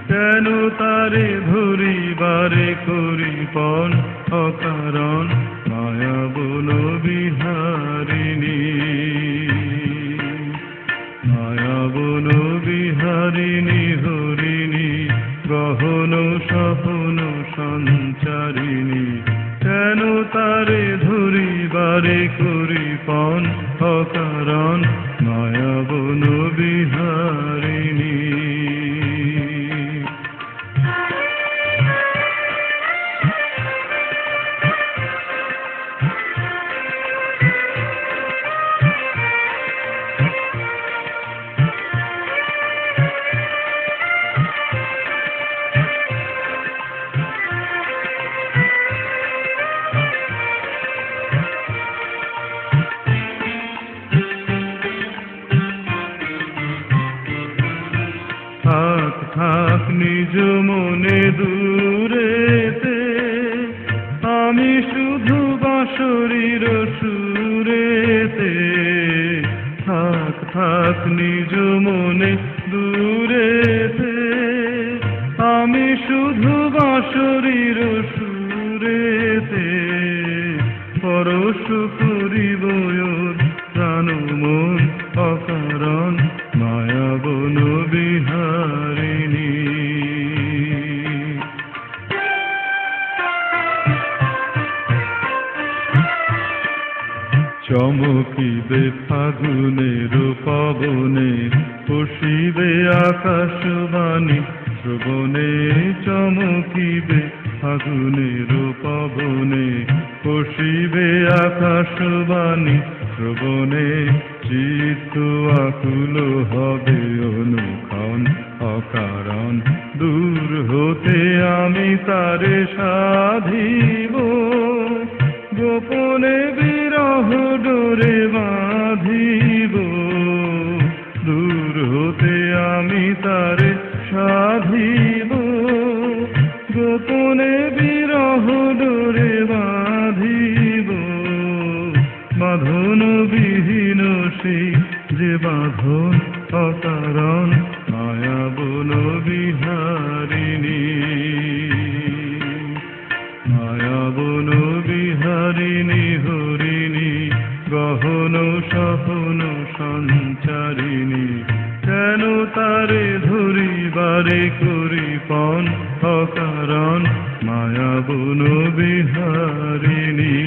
কেন তারে ধরিবারে করি পণ অকারণ মায়া বন বিহারিণী মায়া বন বিহারিণী হরিণী গহন স্বপ্ন সঞ্চারিণী কেন তারে ধরিবারে করি পণ অকারণ মায়া বন বিহারিণী থাক থাক নিজ মনে দূরেতে আমি শুধু বাঁশরীর সুরেতে থাক থাক নিজ মনে দূরেতে আমি শুধু বাঁশরীর সুরেতে পরশ করিব প্রাণ মন অকারণ মায়া বন বিহারিণী চমকিবে ফাগুনের পবনে পুষিবে আকাশবাণী শ্রবণে চমকিবে ফাগুনের পবনে পুষিবে আকাশবাণী শ্রবণে চিত্ত আকুল হবে অনুক্ষণ অকারণ দূর হতে আমি তারে সাধিব গোপনে বিরহ ডোরে বাঁধিব দূর হতে আমি তারে সাধিব গোপনে বিরহ ডোরে বাঁধিব বাঁধন বিহীন সেই যে বাঁধন অকারণ মায়া বন বিহারিণী মায়া বন বিহারিণী হরিণী গহন স্বপ্ন সঞ্চারিণী কেন তারে ধরিবারে করি পণ অকারণ মায়া বন বিহারিণী।